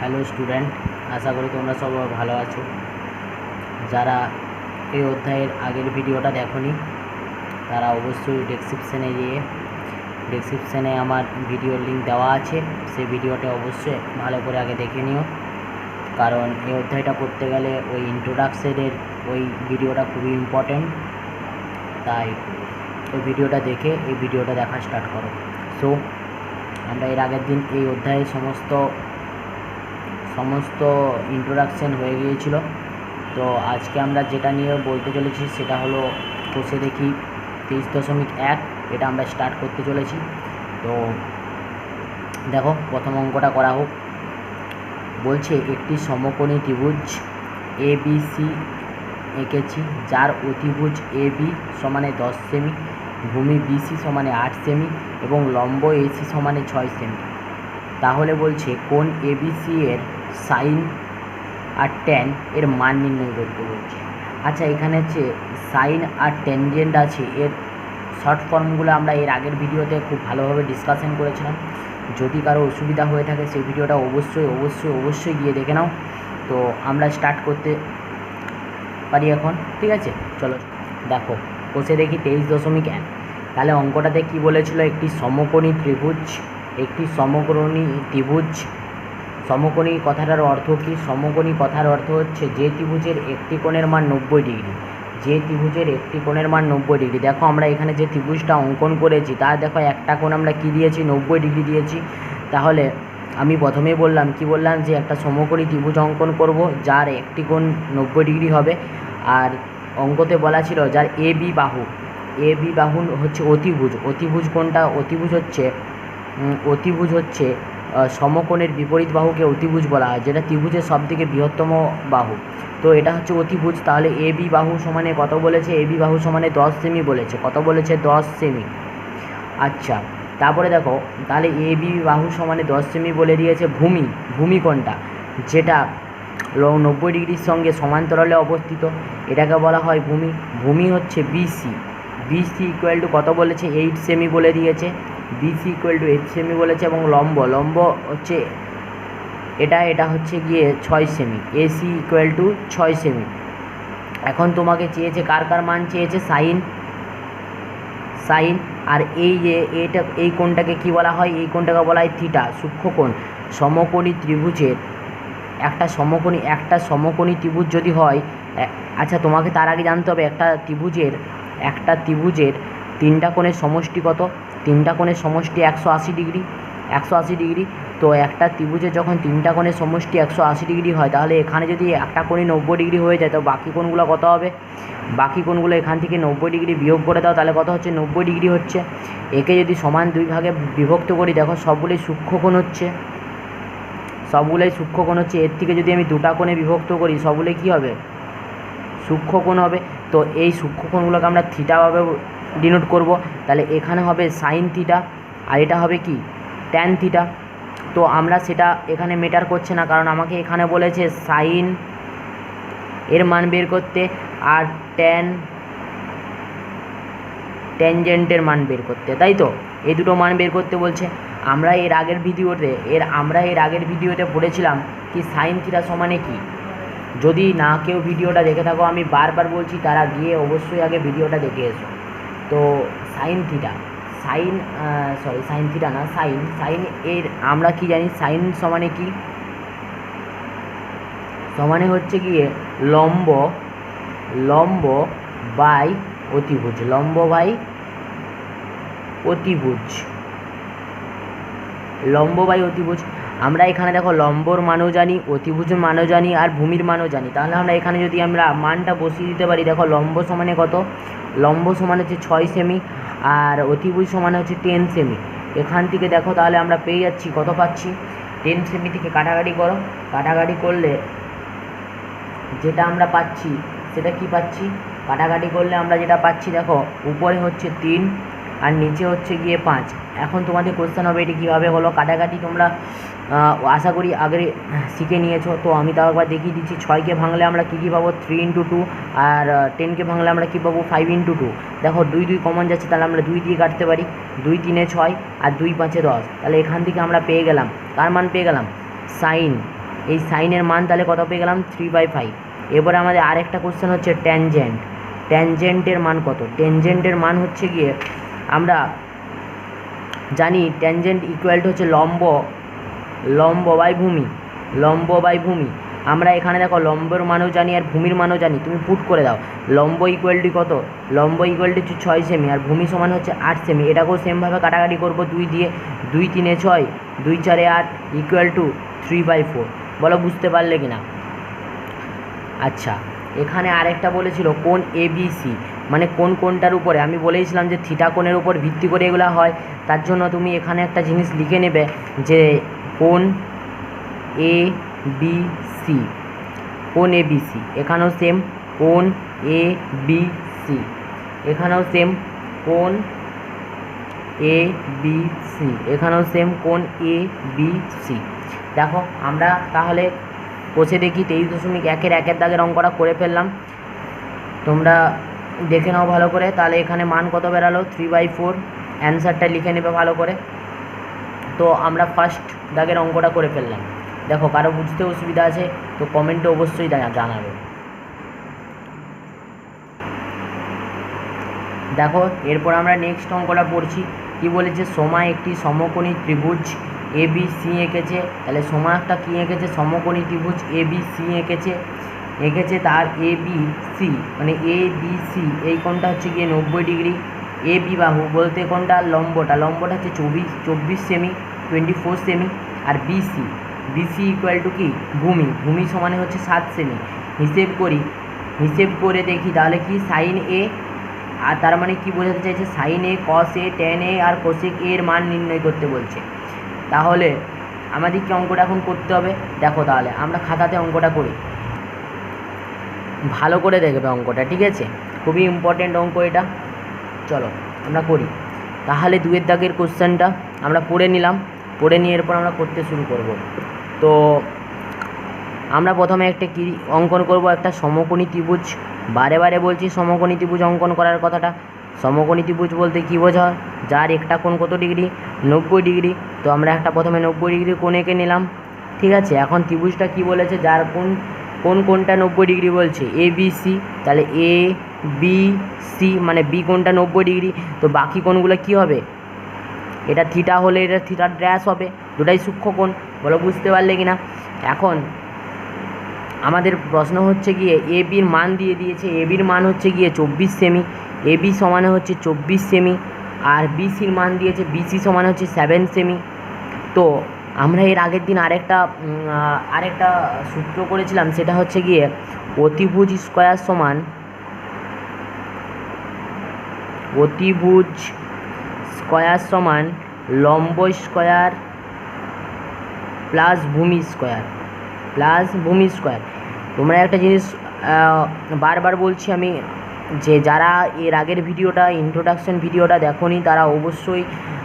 Hello student, আশা করি তোমরা সবাই ভালো আছো। যারা এই অধ্যায়ের আগের ভিডিওটা দেখোনি তারা অবশ্যই ডেসক্রিপশানে আমার ভিডিওর লিঙ্ক দেওয়া আছে, সেই ভিডিওটা অবশ্যই ভালো করে আগে দেখে নিও, কারণ এই অধ্যায়টা করতে গেলে ওই ইন্ট্রোডাকশনের ওই ভিডিওটা খুবই ইম্পর্ট্যান্ট। তাই ওই ভিডিওটা দেখে এই ভিডিওটা দেখা স্টার্ট করো। সো আমরা এর আগের দিন এই অধ্যায়ের সমস্ত ইন্ট্রোডাকশান হয়ে গিয়েছিল। তো আজকে আমরা যেটা নিয়ে বলতে চলেছি সেটা হলো কোষে দেখি 23.1, এটা আমরা স্টার্ট করতে চলেছি। তো দেখো, প্রথম অঙ্কটা করা হোক। বলছে একটি সমকোণী ত্রিভুজ ABC এঁকেছি, যার অতিভুজ AB সমানে 10 সেমি, ভূমি BC সমানে 8 সেমি এবং লম্ব AC সমানে 6 সেমি। তাহলে বলছে কোণ ABC এর সাইন আর ট্যান এর মান নির্ণয় করতে বলছে। আচ্ছা, এখানে হচ্ছে সাইন আর ট্যানজেন্ট আছে, এর শর্ট ফর্মগুলো আমরা এর আগের ভিডিওতে খুব ভালোভাবে ডিসকাশন করেছিলাম। যদি কারো অসুবিধা হয়ে থাকে সেই ভিডিওটা অবশ্যই গিয়ে দেখে নাও। তো আমরা স্টার্ট করতে পারি এখন, ঠিক আছে? চলো দেখো, কোষে দেখি 23.1। তাহলে অঙ্কটাতে কি বলেছিল? একটি সমকোণী ত্রিভুজ। সমকোণী কথাটার অর্থ কি? সমকোণী কথার অর্থ হচ্ছে যে ত্রিভুজের একটি কোণের মান 90 ডিগ্রি। দেখো, আমরা এখানে যে ত্রিভুজটা অঙ্কন করেছি তার দেখো একটা কোণ আমরা কি দিয়েছি? 90 ডিগ্রি দিয়েছি। তাহলে আমি প্রথমেই বললাম যে একটা সমকোণী ত্রিভুজ অঙ্কন করব যার একটি কোণ 90 ডিগ্রি হবে। আর অঙ্কতে বলা ছিল যার এ বি বাহু হচ্ছে অতিভুজ কোণটা? অতিভুজ হচ্ছে সমকোণের বিপরীত বাহুকে অতিভুজ বলা হয়, যেটা ত্রিভুজের সবথেকে বৃহত্তম বাহু। তো এটা হচ্ছে অতিভুজ। তাহলে এ বি বাহু সমানে কত বলেছে? এ বি বাহু সমানে 10 সেমি বলেছে। কত বলেছে? 10 সেমি। আচ্ছা, তারপরে দেখো, তাহলে এ বি বাহু সমানে 10 সেমি বলে দিয়েছে। ভূমি কোণটা যেটা 90 ডিগ্রির সঙ্গে সমান্তরালে অবস্থিত, এটাকে বলা হয় ভূমি হচ্ছে বিসি ইকুয়াল টু কত বলেছে? 8 সেমি বলে দিয়েছে। বিসি ইকুয়াল টু 8 সেমি বলেছে। এবং লম্ব হচ্ছে এটা হচ্ছে গিয়ে 6 semi. AC equal to 6 semi. এখন তোমাকে চেয়েছে কার মান চেয়েছে? সাইন। আর এই কোণটাকে কি বলা হয়? এই কোণটাকে বলা হয় থিটা, সূক্ষ্মকোণ। সমকোণী ত্রিভুজের একটা সমকোণী ত্রিভুজ যদি হয়, আচ্ছা তোমাকে তার আগে জানতে হবে একটা ত্রিভুজের 3টা কোণের সমষ্টি কত? 3টা কোণের সমষ্টি 180 ডিগ্রি। তো একটা ত্রিভুজের যখন 3টা কোণের সমষ্টি 180 ডিগ্রি হয়, তাহলে এখানে যদি একটা কোণই 90 ডিগ্রি হয়ে যায়, তো বাকি কোণগুলো কত হবে? বাকি কোণগুলো এখান থেকে 90 ডিগ্রি বিয়োগ করে দাও, তাহলে কত হচ্ছে? 90 ডিগ্রি হচ্ছে। একে যদি সমান 2 ভাগে বিভক্ত করি, দেখো সবগুলোই সূক্ষ্মকোণ হচ্ছে। এর থেকে যদি আমি 2টা কোণে বিভক্ত করি, সবগুলোই কী হবে? সূক্ষ্মকোণ হবে। তো এই সূক্ষ্মকোণগুলোকে আমরা থিটাভাবে ডিনোট করব। তাহলে এখানে হবে সাইন থিটা আর এটা হবে কি? Tan theta. তো আমরা সেটা এখানে মেটার করছে না, কারণ আমাকে এখানে বলেছে সাইন এর মান বের করতে আর ট্যানজেন্টের মান বের করতে, তাই তো? এই দুটো মান বের করতে বলছে। আমরা এর আগের ভিডিওতে পড়েছিলাম কি সাইন থিটা সমানে কি। যদি না কেউ ভিডিওটা দেখে থাকো, আমি বারবার বলছি তারা গিয়ে অবশ্যই আগে ভিডিওটা দেখে এসো। তো সাইন এর আমরা কি জানি? সাইন সমানে কি? সমানে হচ্ছে গিয়ে লম্ব বাই অতিভুজ। আমরা এখানে দেখো লম্বর মানও জানি, অতিভুজের মানও জানি আর ভূমির মানও জানি। তাহলে আমরা এখানে যদি আমরা মানটা বসিয়ে দিতে পারি, দেখো লম্ব সমানে কত? লম্ব সমান হচ্ছে 6 সেমি আর অতিভুজ সমান হচ্ছে 10 সেমি। এখান থেকে দেখো তাহলে আমরা পেয়ে যাচ্ছি, কত পাচ্ছি? 10 সেমি থেকে কাটাকাটি করলে যেটা আমরা পাচ্ছি সেটা কি পাচ্ছি? কাটাকাটি করলে আমরা যেটা পাচ্ছি, দেখো উপরে হচ্ছে 3 আর নিচে হচ্ছে গিয়ে 5। এখন তোমাদের কোশ্চেন হবে এটি কীভাবে হলো? কাটাকাটি তোমরা আশা করি আগে শিখে নিয়েছো। তো আমি তাও একবার দেখিয়ে দিচ্ছি। 6কে ভাঙলে আমরা কী পাবো? 3 × 2। আর 10কে ভাঙলে আমরা কী পাবো? 5 × 2। দেখো 2 কমন যাচ্ছে, তাহলে আমরা 2 দিয়ে কাটতে পারি। 2 × 3 = 6 আর 2 × 5 = 10। তাহলে এখান থেকে আমরা পেয়ে গেলাম, কার মান পেয়ে গেলাম? এই সাইনের মান তাহলে কত পেয়ে গেলাম 3/5। এরপরে আমাদের আরেকটা কোশ্চেন হচ্ছে ট্যানজেন্ট। ট্যানজেন্টের মান কত? ট্যানজেন্টের মান হচ্ছে গিয়ে আমরা জানি ট্যানজেন্ট ইকুয়াল টু হচ্ছে লম্ব বাই ভূমি, লম্ব বাই ভূমি। আমরা এখানে দেখো লম্বর মানও জানি আর ভূমির মানও জানি, তুমি পুট করে দাও। লম্ব ইকুয়াল টু কত? লম্ব ইকুয়াল টু 6 সেমি আর ভূমি সমান হচ্ছে 8 সেমি। এটাকেও সেমভাবে কাটাকাটি করবো 2 দিয়ে, 2 3 6, 2 4 8 ইকুয়াল টু 3/4। বলো বুঝতে পারলে কি না? আচ্ছা, এখানে আরেকটা বলেছিল কোণ ABC, মানে কোনটার উপরে আমি বলেছিলাম যে থিটা কোণের উপর ভিত্তি করে এগুলো হয়। তার জন্য তুমি এখানে একটা জিনিস লিখে নেবে যে কোণ ABC, কোণ ABC। এখানেও সেম কোণ ABC, এখানেও সেম কোণ ABC, এখানেও সেম কোণ ABC। দেখো আমরা তাহলে কষে দেখি 23.1-এর 1-এর দাগের অঙ্কটা করে ফেললাম, তোমরা দেখে নাও ভালো করে। তাহলে এখানে মান কত বেরালো? 3/4। অ্যান্সারটা লিখে নেবে ভালো করে। তো আমরা ফার্স্ট দাগের অঙ্কটা করে ফেললাম। দেখো কারো বুঝতে অসুবিধা আছে তো কমেন্টে অবশ্যই জানাবে। দেখো এরপর আমরা নেক্সট অঙ্কটা পড়ছি। কি বলেছে? সোমা একটি সমকোণী ত্রিভুজ ABC এঁকেছে। তাহলে সোমা একটা কী এঁকেছে? সমকোণী ত্রিভুজ ABC এঁকেছে। তার ABC মানে ABC এই কোণটা হচ্ছে গিয়ে 90 ডিগ্রি। AB বাহু বলতে কোনটা? লম্বটা হচ্ছে 24 সেমি, 24 সেমি। আর BC ইকুয়াল টু কি? ভূমি সমানে হচ্ছে 7 সেমি। হিসেব করে দেখি তাহলে কি সাইন এ, আর তার মানে কি বোঝাতে চাইছে? Sine A, cos A, tan A আর কোসেক এর মান নির্ণয় করতে বলছে। তাহলে আমাদের কি অঙ্কটা এখন করতে হবে? দেখো তাহলে আমরা খাতাতে অঙ্কটা করি, ভালো করে দেখবে অঙ্কটা, ঠিক আছে? খুবই ইম্পর্টেন্ট অঙ্ক এটা। চলো আমরা করি তাহলে। 2-এর দাগের কোশ্চেনটা আমরা পড়ে নিলাম, পড়ে নিয়ে এরপর আমরা করতে শুরু করব। তো আমরা প্রথমে একটা কি অঙ্কন করব? একটা সমকোণী ত্রিভুজ। বারে বলছি সমকোণী ত্রিভুজ অঙ্কন করার কথাটা। সমকোণী ত্রিভুজ বলতে কী বোঝায়? যার একটা কোণ কত ডিগ্রি? 90 ডিগ্রি। তো আমরা একটা প্রথমে 90 ডিগ্রি কোণ এঁকে নিলাম, ঠিক আছে? এখন ত্রিভুজটা কি বলেছে? যার কোণটা 90 ডিগ্রি বলছে ABC। তাহলে ABC মানে বি কোণটা 90 ডিগ্রি। তো বাকি কোণগুলো কি হবে? এটা থিটা হলে এটা থিটার ড্যাশ হবে, দুটাই সূক্ষ্ম কোণ। বলো বুঝতে পারলে কি না? এখন আমাদের প্রশ্ন হচ্ছে গিয়ে এবির মান দিয়ে দিয়েছে। এবির মান হচ্ছে গিয়ে 24 সেমি, এবি সমানে হচ্ছে 24 সেমি। আর বিসির মান দিয়েছে, বিসি সমানে হচ্ছে 7 সেমি। তো আমরা এর আগের দিন আরেকটা সূত্র করেছিলাম, সেটা হচ্ছে গিয়ে অতিভুজ স্কয়ার সমান লম্ব স্কয়ার প্লাস ভূমি স্কয়ার। তোমরা একটা জিনিস বারবার বলছি আমি, যে যারা এর আগের ভিডিওটা ইন্ট্রোডাকশন ভিডিওটা দেখোনি তারা অবশ্যই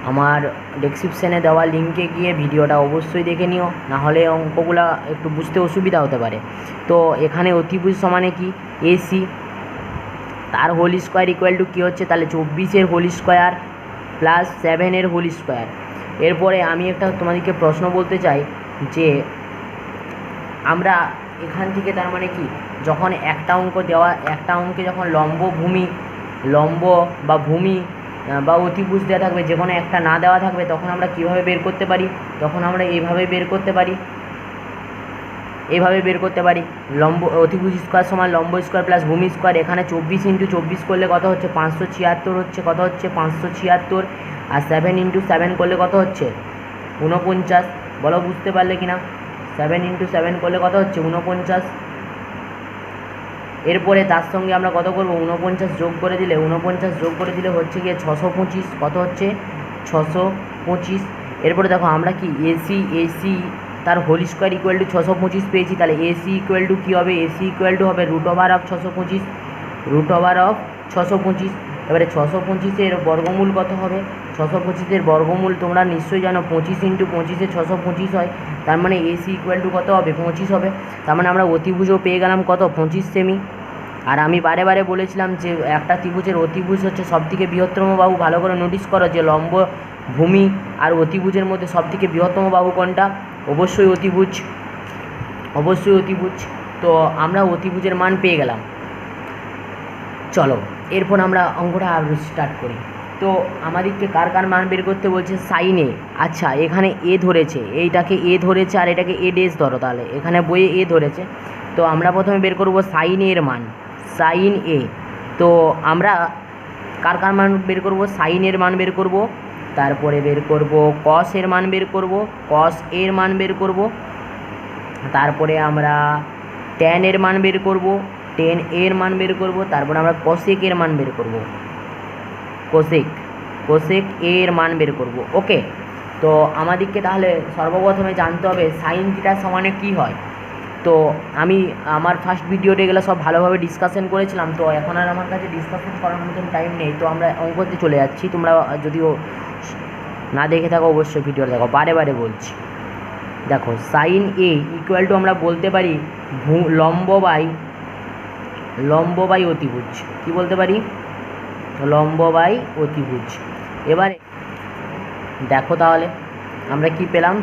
আমার ডেসক্রিপশানে দেওয়া লিঙ্কে গিয়ে ভিডিওটা অবশ্যই দেখে নিও, নাহলে অঙ্কগুলো একটু বুঝতে অসুবিধা হতে পারে। তো এখানে অতিভুজ সমানে কি? AC, তার হোল স্কোয়ার ইকুয়াল টু কী হচ্ছে? তাহলে 24-এর হোল স্কোয়ার প্লাস 7-এর হোল স্কোয়ার। এরপরে আমি একটা তোমাদেরকে প্রশ্ন বলতে চাই যে আমরা এখান থেকে তার মানে কি, যখন একটা অঙ্কে যখন লম্ব বা ভূমি বা অতিভুজ দেওয়া থাকবে, যে কোনো একটা না দেওয়া থাকবে, তখন আমরা কিভাবে বের করতে পারি? তখন আমরা এইভাবে বের করতে পারি, অতিভুজ স্কোয়ার সমান লম্ব স্কোয়ার প্লাস ভূমি স্কোয়ার। এখানে 24 × 24 করলে কত হচ্ছে? 576 হচ্ছে। কত হচ্ছে? 576। আর 7 × 7 করলে কত হচ্ছে? 49। বলো বুঝতে পারলে কি না? 7 × 7 করলে কত হচ্ছে? 49। এরপরে তার সঙ্গে আমরা কত করব? 49 যোগ করে দিলে হচ্ছে গিয়ে 625। কত হচ্ছে? 625। এরপরে দেখো আমরা কি AC তার হোল স্কোয়ার ইকুয়াল টু 625 পেয়েছি। তাহলে AC ইকুয়াল টু কী হবে? AC ইকুয়াল টু হবে √625। এবারে 625-এর বর্গমূল কত হবে? 625-এর বর্গমূল তোমরা নিশ্চয়ই জানো, 25 × 25-এ 625 হয়। তার মানে AC ইকুয়াল টু কত হবে? 25 হবে। তার মানে আমরা অতিভুজও পেয়ে গেলাম কত? 25 সেমি। আর আমি বারে বলেছিলাম যে একটা ত্রিভুজের অতিভুজ হচ্ছে সবথেকে বৃহত্তম বাহু। ভালো করে নোটিস করো যে লম্ব, ভূমি আর অতিভুজের মধ্যে সবথেকে বৃহত্তম বাহু কোনটা? অবশ্যই অতিভুজ। অবশ্যই অতিভুজ। তো আমরা অতিভুজের মান পেয়ে গেলাম। চলো এরপর আমরা অঙ্কটা আরও স্টার্ট করি। তো আমাদেরকে কার কার মান বের করতে বলছে? সাইন এ। আচ্ছা, এখানে এ ধরেছে, এইটাকে এ ধরেছে আর এটাকে এ ডেস ধরো, তাহলে এখানে বইয়ে এ ধরেছে। তো আমরা প্রথমে বের করব সাইন এর মান, সাইন এ। তো আমরা কার কার মান বের করব? সাইন এর মান বের করব, তারপরে বের করব কস এর মান বের করব, কস এর মান বের করব, তারপরে আমরা ট্যান এর মান বের করব, টেন এর মান বের করব, তারপরে আমরা কোসেক এর মান বের করব, কোসেক এর মান বের করব। ওকে, তো আমাদেরকে তাহলে সর্বপ্রথমে জানতে হবে সাইন থিটা সমানে কী হয়। তো আমি আমার ফার্স্ট ভিডিওতে এগুলো সব ভালোভাবে ডিসকাশন করেছিলাম, তো এখন আর আমার কাছে ডিসকাশন করার মতন টাইম নেই। তো আমরা অঙ্কতে চলে যাচ্ছি, তোমরা যদিও না দেখে থাকো অবশ্যই ভিডিও দেখো, বারে বারে বলছি। দেখো সাইন এ ইকুয়াল টু আমরা বলতে পারি লম্ব বাই অতিভুজ। কী বলতে পারি? লম্ব বাই অতিভুজ। এবারে দেখো তাহলে আমরা কি পেলাম?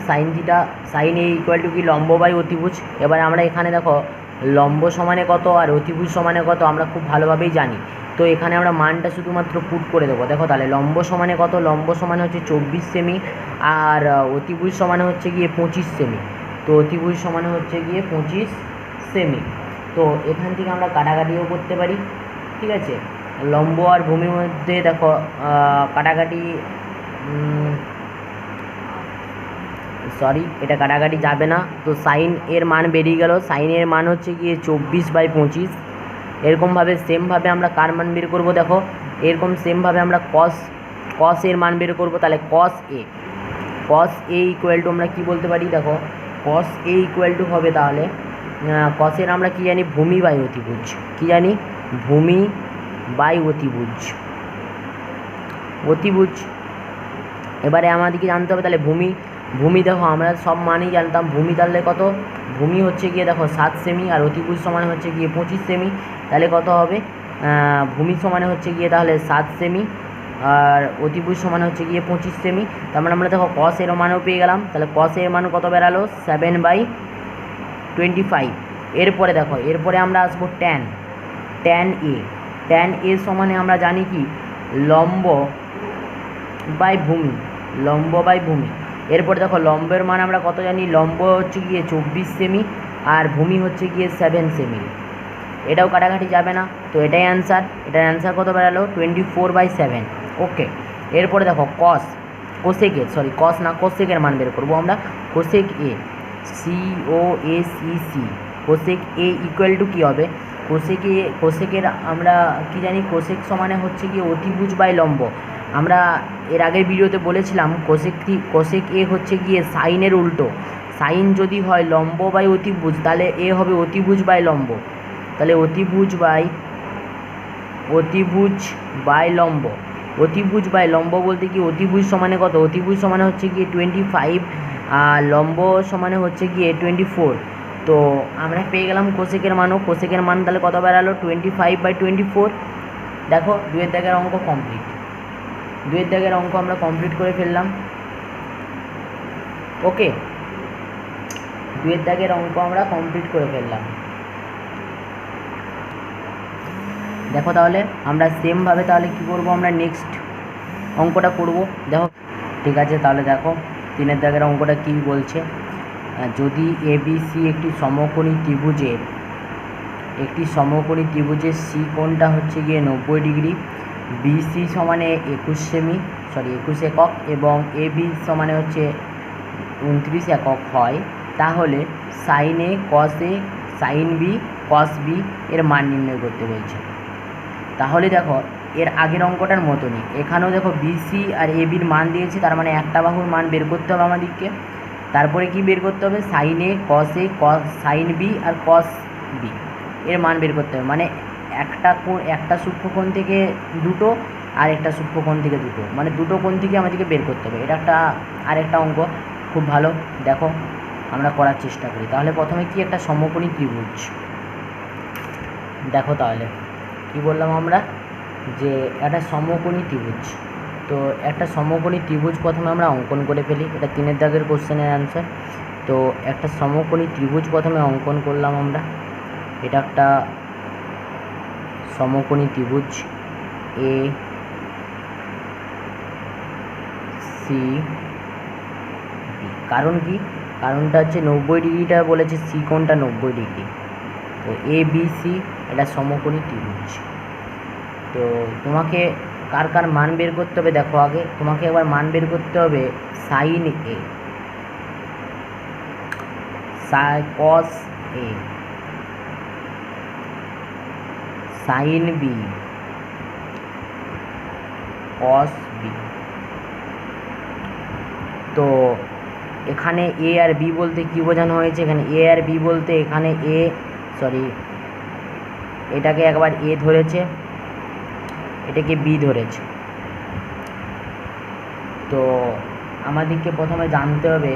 সাইন এ ইকুয়াল টু কি? লম্ব বাই অতিভুজ। এবারে আমরা এখানে দেখো লম্ব সমানে কত আর অতিভুজ সমানে কত আমরা খুব ভালোভাবেই জানি। তো এখানে আমরা মানটা শুধুমাত্র পুট করে দেবো। দেখো তাহলে লম্ব সমানে কত? লম্ব সমানে হচ্ছে 24 সেমি, আর অতিভুজ সমানে হচ্ছে গিয়ে 25 সেমি। তো অতিভুজ সমানে হচ্ছে গিয়ে 25 সেমি। তো এখান থেকে আমরা কাটাকাটিও করতে পারি, ঠিক আছে। লম্ব আর ভূমির মধ্যে দেখো কাটাকাটি, সরি এটা কাটাকাটি যাবে না। তো সাইন এর মান বেরিয়ে গেল, সাইন এর মান হচ্ছে গিয়ে 24/25। এরকমভাবে সেমভাবে আমরা কার মান বের করব? দেখো এরকম সেমভাবে আমরা কস এর মান বের করব। তাহলে কস এ ইকুয়াল টু আমরা কী বলতে পারি? দেখো কস এ ইকুয়াল টু হবে তাহলে কসের আমরা কী জানি? ভূমি বাই অতিভুজ। কী জানি? ভূমি বাই অতিভুজ। এবারে আমাদেরকে জানতে হবে তাহলে ভূমি দেখো আমরা সব মানই জানতাম। ভূমি তাহলে কত? ভূমি হচ্ছে গিয়ে দেখো 7 সেমি, আর অতিভুজ সমানে হচ্ছে গিয়ে 25 সেমি। তাহলে কত হবে? ভূমি সমানে হচ্ছে গিয়ে তাহলে 7 সেমি, আর অতিভুজ সমানে হচ্ছে গিয়ে 25 সেমি। তার মানে আমরা দেখো কস এর মানও পেয়ে গেলাম। তাহলে কস এর মান কত বেরালো? 7/25। এরপরে দেখো এরপরে আমরা আসবো ট্যান এ সমানে আমরা জানি কি? লম্ব বাই ভূমি। এরপরে দেখো লম্বের মান আমরা কত জানি? লম্ব হচ্ছে গিয়ে 24 সেমি, আর ভূমি হচ্ছে গিয়ে 7 সেমি। এটাও কাটাকাটি যাবে না, তো এটাই অ্যান্সার। এটার অ্যান্সার কত বেরালো? 24/7। ওকে, এরপরে দেখো কোসেকের মান বের করবো আমরা। Cosec A, COSEC, cosec A equal to কী হবে? কোসেকের আমরা কি জানি? কোসেক সমানে হচ্ছে গিয়ে অতিভুজ বাই লম্ব। আমরা এর আগের ভিডিওতে বলেছিলাম কোসেক এ হচ্ছে গিয়ে সাইনের উল্টো। সাইন যদি হয় লম্ব বাই অতিভুজ, তাহলে এ হবে অতিভুজ বাই লম্ব। তাহলে অতিভুজ বাই লম্ব বলতে কি? অতিভুজ সমানে কত? অতিভুজ সমানে হচ্ছে গিয়ে 25, আর লম্ব সমানে হচ্ছে গিয়ে 24। তো আমরা পেয়ে গেলাম কোসেকের মান তাহলে কত বেরালো? 25/24। দেখো দুয়ের দাগের অঙ্ক কমপ্লিট। আমরা কমপ্লিট করে ফেললাম। ওকে, দুয়ের দাগের অঙ্ক আমরা কমপ্লিট করে ফেললাম। দেখো তাহলে আমরা সেমভাবে তাহলে কী করবো? আমরা নেক্সট অঙ্কটা করব। দেখো ঠিক আছে, তাহলে দেখো 3-এর দাগের অঙ্কটা কী বলছে? যদি ABC একটি সমকোণী ত্রিভুজের সি কোণটা হচ্ছে গিয়ে 90 ডিগ্রি, BC সমানে 21 একক এবং AB সমানে হচ্ছে 29 একক হয়, তাহলে সাইন এ সাইন বি কস বি এর মান নির্ণয় করতে বলছে। তাহলে দেখো এর আগের অঙ্কটার মতনই এখানেও দেখো BC আর ABর মান দিয়েছে, তার মানে একটা বাহুর মান বের করতে হবে আমাদেরকে। তারপরে কি বের করতে হবে? সাইন এ সাইন বি আর কস বি এর মান বের করতে হবে। মানে একটা সূক্ষ্মকোণ থেকে দুটো, আর একটা সূক্ষ্মকোণ থেকে দুটো, মানে দুটো কোণ থেকে আমাদেরকে বের করতে হবে। এটা আরেকটা অঙ্ক খুব ভালো, দেখো আমরা করার চেষ্টা করি। তাহলে প্রথমে কি? একটা সমকোণী ত্রিভুজ। দেখো তাহলে কি বললাম আমরা? যে একটা সমকোণী ত্রিভুজ। তো একটা সমকোণী ত্রিভুজ প্রথমে আমরা অঙ্কন করে ফেলি। এটা 3-এর দাগের কোশ্চেনের অ্যান্সার। তো তো একটা সমকোণী ত্রিভুজ প্রথমে অঙ্কন করলাম আমরা। এটা একটা সমকোণী ত্রিভুজ এ সি। কারণ কি, কারণটা হচ্ছে 90 ডিগ্রিটা বলেছে, সি কোণটা 90 ডিগ্রি। তো এ বি সি এটা সমকোণী ত্রিভুজ। তো তোমাকে কার কার মান বের করতে হবে দেখো। আগে তোমাকে একবার মান বের করতে হবে sign A, cos A, sign B, cos B. তো এখানে এ আর বি বলতে কী বোঝানো হয়েছে? এখানে এ আর বি বলতে এখানে এটাকে একবার এ ধরেছে, এটাকে বি ধরেছে। তো আমাদেরকে প্রথমে জানতে হবে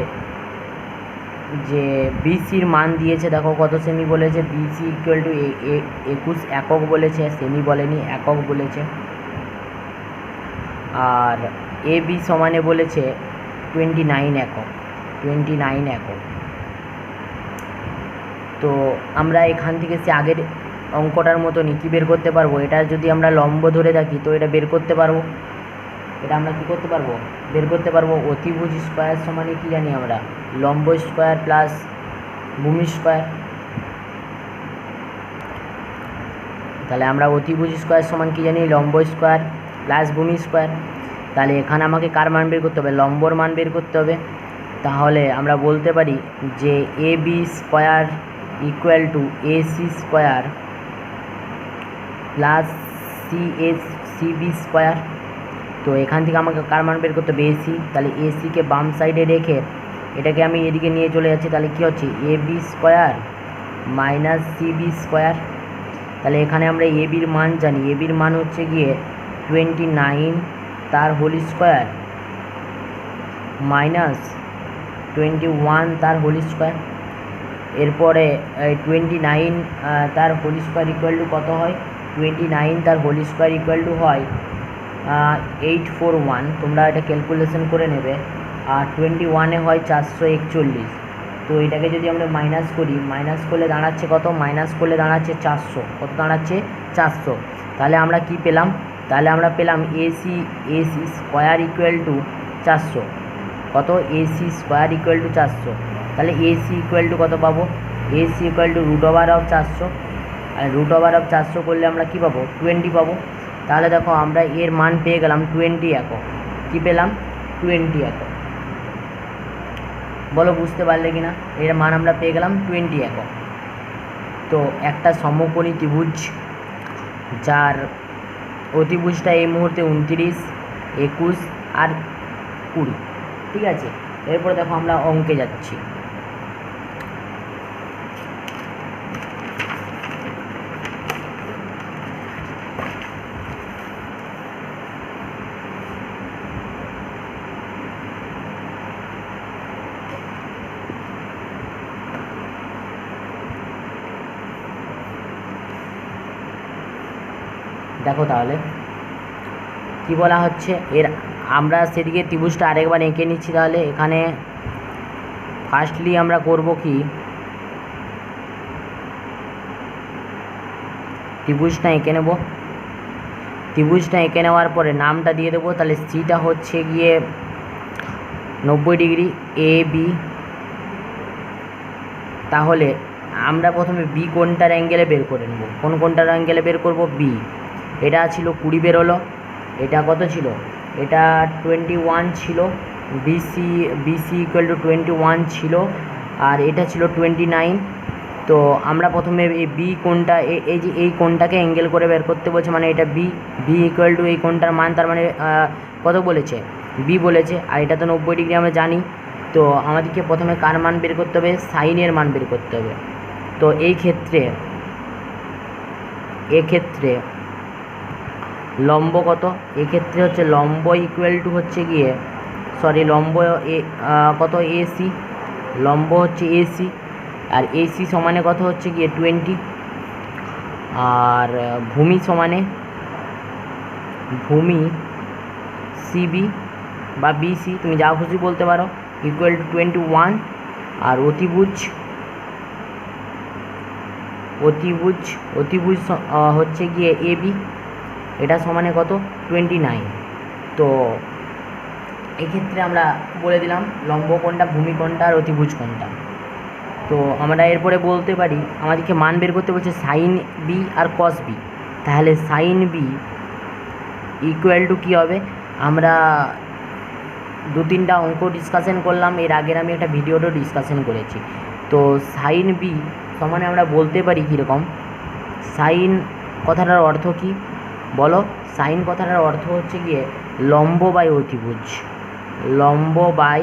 যে বিসির মান দিয়েছে, দেখো কত সেমি বলেছে। বিসি ইকুয়াল টু 21 একক বলেছে, সেমি বলেনি, একক বলেছে। আর এ বি সমানে বলেছে 29 একক, 29 একক। তো আমরা এখান থেকে সে আগের অঙ্কটার মতনই কী বের করতে পারবো? এটা যদি আমরা লম্ব ধরে থাকি তো এটা বের করতে পারবো। এটা আমরা কী করতে পারবো? বের করতে পারবো। অতিভুজ স্কোয়ার সমানে কী জানি আমরা? লম্ব স্কোয়ার প্লাস ভূমি স্কোয়ার। তাহলে আমরা অতিভুজ স্কোয়ার সমান কী জানি? লম্ব স্কোয়ার প্লাস ভূমি স্কোয়ার। তাহলে এখানে আমাকে কার মান বের করতে হবে? লম্বর মান বের করতে হবে। তাহলে আমরা বলতে পারি যে A B square equal to A C square plus C B square. তো এখান থেকে আমাকে কার মান বের করতে হবে? এসি। তাহলে এসিকে বাম সাইডে রেখে এটাকে আমি এদিকে নিয়ে চলে যাচ্ছি। তাহলে কী হচ্ছে? A B square minus C B square. তাহলে এখানে আমরা এ বির মান জানি। এ বির মান হচ্ছে গিয়ে 29 তার হোল স্কোয়ার মাইনাস 21 তার হোল স্কোয়ার। এরপরে 29 তার হোল স্কোয়ার ইকুয়াল টু কত হয়? 29 তার হোল স্কোয়ার ইকুয়াল টু হয় 841। তোমরা এটা ক্যালকুলেশন করে নেবে। আর 21-এ হয় 441। তো এটাকে যদি আমরা মাইনাস করি, মাইনাস করলে দাঁড়াচ্ছে কত? মাইনাস করলে দাঁড়াচ্ছে 400। কত দাঁড়াচ্ছে? 400। তাহলে আমরা কি পেলাম? তাহলে আমরা পেলাম এসি স্কোয়ার ইকুয়াল টু 400। কত? AC square equal two 400। তাহলে এসি ইকুয়াল টু কত পাবো? AC equal to √400। আর √400 করলে আমরা কী পাবো? 20 পাবো। তাহলে দেখো আমরা এর মান পেয়ে গেলাম 20 একক। কী পেলাম? 20 একক। বলো বুঝতে পারলে কি না? এর মান আমরা পেয়ে গেলাম 20 একক। তো একটা সমকোণী ত্রিভুজ যার অতিভুজটা এই মুহূর্তে 29, 21 আর 20। ঠিক আছে, এরপরে দেখো আমরা অঙ্কে যাচ্ছি। দেখো তাহলে কি বলা হচ্ছে। আমরা সেদিকে ত্রিভুজটা আরেকবার এঁকে নিচ্ছি। তাহলে এখানে ফার্স্টলি আমরা করব কি, ত্রিভুজটা এঁকে নেব। ত্রিভুজটা এঁকে নেওয়ার পরে নামটা দিয়ে দেবো। তাহলে সিটা হচ্ছে গিয়ে 90 ডিগ্রি এ বি। তাহলে আমরা প্রথমে বি কোণটার অ্যাঙ্গেলে বের করে নেব। কোন কোণটার অ্যাঙ্গেলে বের করব? বি। এটা ছিল 20 বেরোলো। এটা কত ছিল? এটা 21 ছিল। বিসি ইকুয়াল টু 21 ছিল। আর এটা ছিল 29। তো আমরা প্রথমে এই বি কোণটা, এই যে এই কোণটাকে অ্যাঙ্গেল করে বের করতে বলছে, মানে এটা বি ইকুয়াল টু এই কোণটার মান, তার মানে কত বলেছে? বি বলেছে। আর এটা তো 90 ডিগ্রি আমরা জানি। তো আমাদেরকে প্রথমে কার মান বের করতে হবে? সাইনের মান বের করতে হবে। তো এক্ষেত্রে লম্ব কত? এক্ষেত্রে হচ্ছে লম্ব ইকুয়াল টু হচ্ছে গিয়ে লম্ব কত? এসি। লম্ব হচ্ছে এসি। আর এসি সমানে কত হচ্ছে গিয়ে 20। আর ভূমি সমানে সিবি বা বিসি, তুমি যা খুশি বলতে পারো, ইকুয়াল টু 21 আর অতিভুজ হচ্ছে গিয়ে এবি, এটা সমানে কত 29। তো এক্ষেত্রে আমরা বলে দিলাম লম্ব কোণটা, ভূমি কোণটা আর অতিভুজ কোণটা। তো আমরা এরপরে বলতে পারি আমাদেরকে মান বের করতে বলছে সাইন বি আর কস বি। তাহলে সাইন বি ইকুয়াল টু কী হবে, আমরা 2-3টা অঙ্ক ডিসকাশন করলাম, এর আগের আমি একটা ভিডিওটাও ডিসকাশন করেছি। তো সাইন বি সমানে আমরা বলতে পারি কীরকম, সাইন কথাটার অর্থ কী বলো, সাইন কথাটার অর্থ হচ্ছে গিয়ে লম্ব বাই অতিভুজ, লম্ব বাই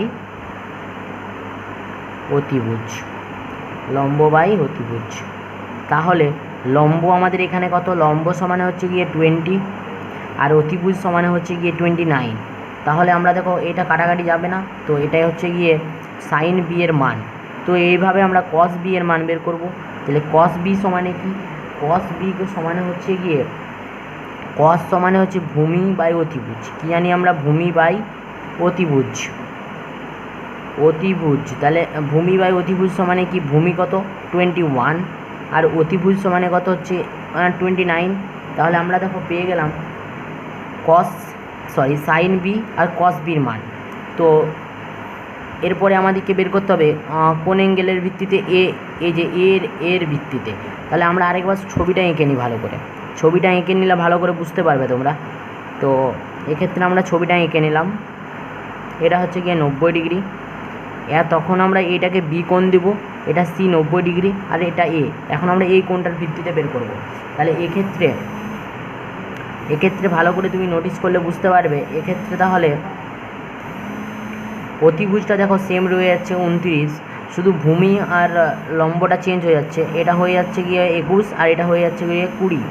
অতিভুজ, লম্ব বাই অতিভুজ। তাহলে লম্ব আমাদের এখানে কত, লম্ব সমানে হচ্ছে গিয়ে 20 আর অতিভুজ সমানে হচ্ছে গিয়ে 29। তাহলে আমরা দেখো এটা কাটাকাটি যাবে না, তো এটাই হচ্ছে গিয়ে সাইন বি এর মান। তো এইভাবে আমরা কস বি এর মান বের করব। তাহলে কস বি সমানে কি, কস বি সমানে হচ্ছে গিয়ে, কস সমানে হচ্ছে ভূমি বাই অতিভুজ। কী জানি আমরা, ভূমি বাই অতিভুজ, অতিভুজ। তাহলে ভূমি বাই অতিভুজ সমানে কি, ভূমি কত 21 আর অতিভুজ সমানে কত হচ্ছে 29। তাহলে আমরা দেখো পেয়ে গেলাম সাইন বি আর কস বির মান। তো এরপরে আমাদেরকে বের করতে হবে কোন অ্যাঙ্গেলের ভিত্তিতে, এই যে এর ভিত্তিতে। তাহলে আমরা আরেকবার ছবিটা এঁকে নিই ভালো করে, ছবিটা এঁকে নিলে ভালো করে বুঝতে পারবে তোমরা। তো এক্ষেত্রে আমরা ছবিটা এঁকে নিলাম, এটা হচ্ছে গিয়ে 90 ডিগ্রি। তখন আমরা এটাকে বি কোণ দেব, এটা সি 90 ডিগ্রি আর এটা এ। এখন আমরা এই কোণটার ভিত্তিতে বের করব। তাহলে এক্ষেত্রে ভালো করে তুমি নোটিস করলে বুঝতে পারবে। এক্ষেত্রে তাহলে অতিভুজটা দেখো সেম রয়ে যাচ্ছে 29, শুধু ভূমি আর লম্বটা চেঞ্জ হয়ে যাচ্ছে, এটা হয়ে যাচ্ছে গিয়ে 21 আর এটা হয়ে যাচ্ছে গিয়ে 20।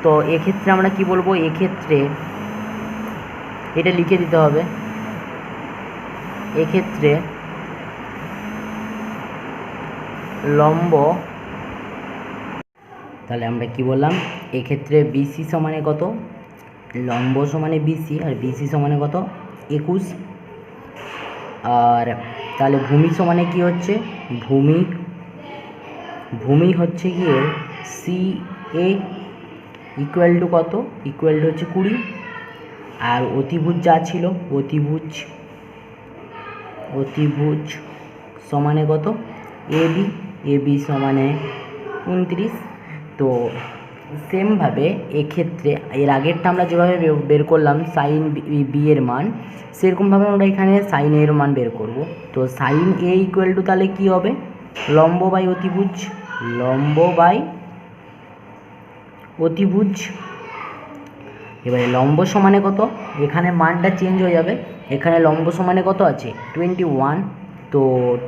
তো এক্ষেত্রে আমরা কি বলবো, এক্ষেত্রে এটা লিখে দিতে হবে, এক্ষেত্রে লম্ব, তাহলে আমরা কি বললাম, এক্ষেত্রে বিসি সমানে কত, লম্ব সমানে বিসি আর বিসি সমানে কত 21। আর তাহলে ভূমি সমানে কি হচ্ছে, ভূমি হচ্ছে গিয়ে সি এ ইকুয়াল টু কত, ইকুয়াল টু হচ্ছে 20। আর অতিভুজ যা ছিল, অতিভুজ সমানে কত এবি সমানে 29। তো সেমভাবে এক্ষেত্রে এর আগেরটা আমরা যেভাবে বের করলাম সাইন বি এর মান, সেরকমভাবে আমরা এখানে সাইন এর মান বের করব। তো সাইন এ ইকুয়াল টু তাহলে কী হবে, লম্ব বাই অতিভুজ, লম্ব বাই অতিভুজ। এবারে লম্ব সমানে কত, এখানে মানটা চেঞ্জ হয়ে যাবে, এখানে লম্ব সমানে কত আছে 21, তো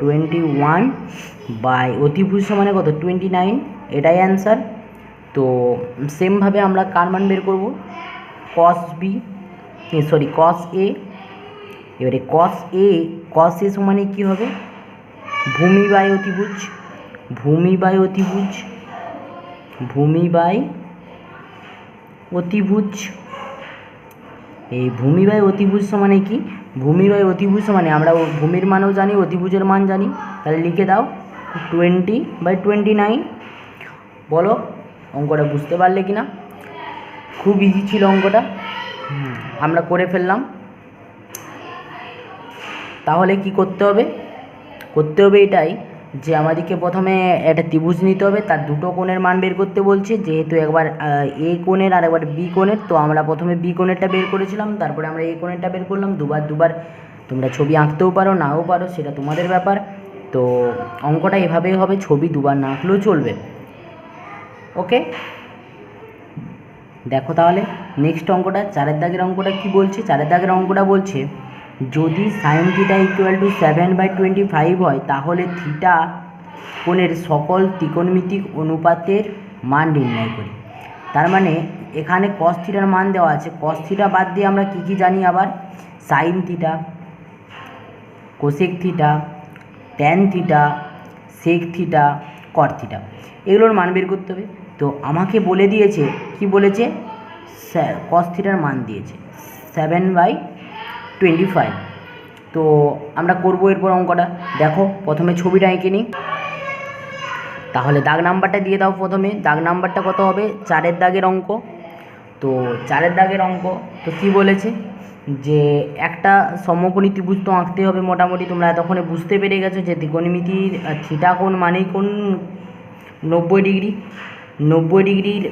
21 বাই অতিভুজ সমানে কত 29, এটাই অ্যান্সার। তো সেমভাবে আমরা কার মান বের করব, কস এ। এবারে কস এ সমানে কী হবে, ভূমি বাই অতিভুজ, ভূমি বাই অতিভুজ। এই ভূমি বাই অতিভুজ সমানে কি, ভূমি বাই অতিভুজ সমানে আমরা ভূমির মানও জানি, অতিভুজের মান জানি। তাহলে লিখে দাও 20/29। বলো অঙ্কটা বুঝতে পারলে কি না, খুব ইজি ছিল অঙ্কটা, আমরা করে ফেললাম। তাহলে কি করতে হবে, এটাই যে আমাদেরকে প্রথমে একটা ত্রিভুজ নিতে হবে, তার দুটো কোণের মান বের করতে বলছে, যেহেতু একবার এ কোণের আর একবার বি কোণের। তো আমরা প্রথমে বি কোণেরটা বের করেছিলাম, তারপরে আমরা এ কোণেরটা বের করলাম। দুবার তোমরা ছবি আঁকতেও পারো, নাও পারো, সেটা তোমাদের ব্যাপার। তো অঙ্কটা এভাবেই হবে, ছবি দুবার না আঁকলেও চলবে। ওকে, দেখো তাহলে নেক্সট অঙ্কটা, 4 দাগের অঙ্কটা কি বলছে। 4 দাগের অঙ্কটা বলছে যদি সাইন থিটা ইকুয়াল টু 7/25 হয়, তাহলে থিটা কোণের সকল ত্রিকোণমিতিক অনুপাতের মান নির্ণয় করি। তার মানে এখানে কস থিটার মান দেওয়া আছে, কস থিটা বাদ দিয়ে আমরা কী জানি আবার, sine theta, cosec theta, tan theta, sec theta, cot theta, এগুলোর মান বের করতে হবে। তো আমাকে বলে দিয়েছে, কি বলেছে, কস থিটার মান দিয়েছে 7/25। তো আমরা করবো এরপর অঙ্কটা। দেখো প্রথমে ছবিটা এঁকে নিই। তাহলে দাগ নাম্বারটা দিয়ে দাও। প্রথমে দাগ নাম্বারটা কত হবে? 4-এর দাগের অঙ্ক। তো 4-এর দাগের অঙ্ক তো কী বলেছে যে একটা সমকোণী ত্রিভুজ তো আঁকতে হবে। মোটামুটি তোমরা এতক্ষণে বুঝতে পেরে গেছো যে ত্রিকোণমিতির থিটা কোণ মানেই কোণ 90 ডিগ্রি। 90 ডিগ্রির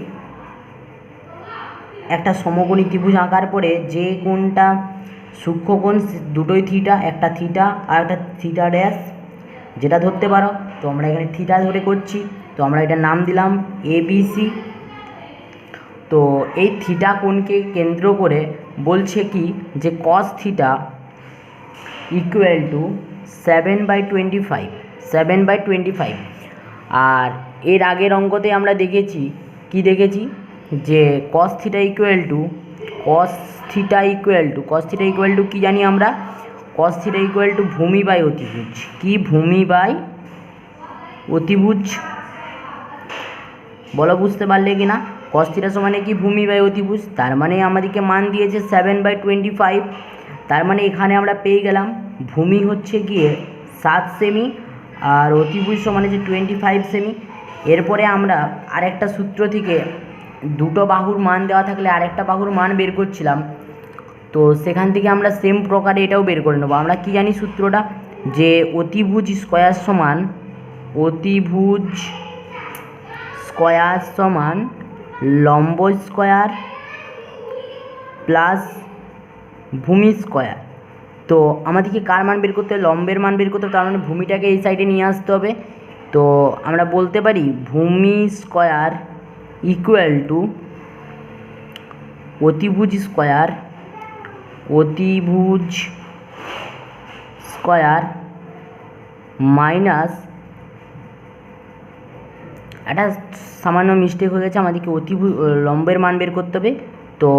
একটা সমকোণী ত্রিভুজ আঁকার পরে যে কোণটা সূক্ষ্মকোণ দুটোই থিটা, একটা থিটা আর একটা থিটা ড্যাশ যেটা ধরতে পারো। তো আমরা এখানে থিটা ধরে করছি, তো আমরা এটার নাম দিলাম ABC। তো এই থিটা কোণকে কেন্দ্র করে বলছে কি যে cos থিটা ইকুয়াল টু 7/25। 7/25। আর এর আগের অঙ্কতে আমরা দেখেছি কি দেখেছি যে cos থিটা ইকুয়াল টু কী জানি আমরা? cos থিটা ইকুয়াল টু ভূমি বাই অতিভুজ। কি ভূমি বাই অতিভুজ? বলো বুঝতে পারলে কি না? cos থিটা সমানে কি ভূমি বাই অতিভুজ। তার মানে আমাদেরকে মান দিয়েছে 7/25। তার মানে এখানে আমরা পেয়ে গেলাম ভূমি হচ্ছে গিয়ে 7 সেমি আর অতিভুজ সমানে যে 25 সেমি। এরপরে আমরা আরেকটা সূত্র থেকে দুটো বাহুর মান দেওয়া থাকলে আরেকটা বাহুর মান বের করছিলাম, তো সেখান থেকে আমরা সেম প্রকারে এটাও বের করে নেবো। আমরা কি জানি সূত্রটা? যে অতিভুজ স্কয়ার সমান লম্ব স্কয়ার প্লাস ভূমি স্কয়ার। তো আমাদেরকে কার মান বের করতে হবে? লম্বের মান বের করতে হবে। তার মানে ভূমিটাকে এই সাইডে নিয়ে আসতে হবে। তো আমরা বলতে পারি ভূমি স্কয়ার ইকুয়াল টু অতিভুজ স্কয়ার মাইনাস, একটা সামান্য মিস্টেক হয়ে গেছে, আমাদেরকে লম্বের মান বের করতে হবে। তো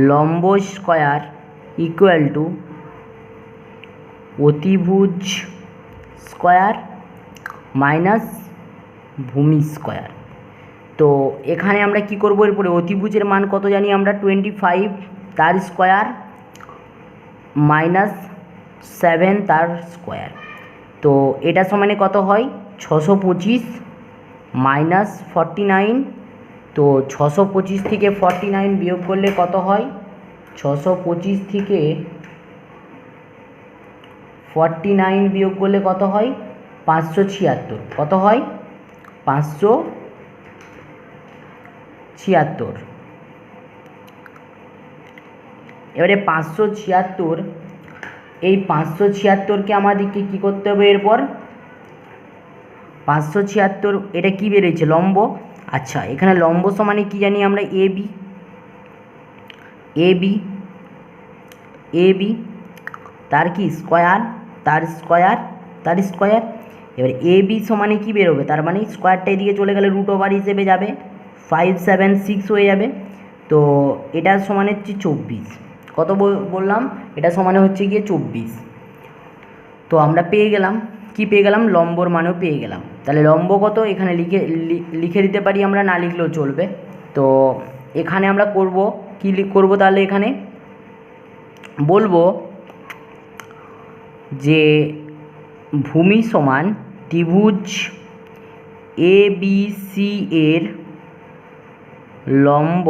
লম্ব স্কয়ার ইকুয়াল টু অতিভুজ স্কয়ার মাইনাস ভূমি স্কয়ার। তো এখানে আমরা কি করব? এরপরে অতিভুজের মান কত জানি আমরা? 25 তার স্কয়ার মাইনাস 7 তার স্কয়ার। তো এটা সমানে কত হয়? 625 মাইনাস 49। তো 625 থেকে 49 বিয়োগ করলে কত হয়? 625 থেকে 49 বিয়োগ করলে কত হয়? 576। কত হয়? 576। এবারে 576, এই 576কে আমাদেরকে কী করতে হবে? এরপর 576 এটা কি বেরিয়েছে? লম্ব। আচ্ছা, এখানে লম্ব সমানে কি জানি আমরা? এবি তার কি স্কয়ার, তার স্কয়ার। এবার এবি সমানে কি বেরোবে? তার মানে স্কয়ারটা এদিকে চলে গেলে √ওভার হিসেবে যাবে, 576 হয়ে যাবে। তো এটা সমানে হচ্ছে 24। কত বললাম? এটা সমানে হচ্ছে গিয়ে 24। তো আমরা পেয়ে গেলাম কি পেয়ে গেলাম? লম্বর মানও পেয়ে গেলাম। তাহলে লম্ব কত এখানে লিখে দিতে পারি আমরা, না লিখলেও চলবে। তো এখানে আমরা করব কি করব? তাহলে এখানে বলবো যে ভূমি সমান ত্রিভুজ ABC এর লম্ব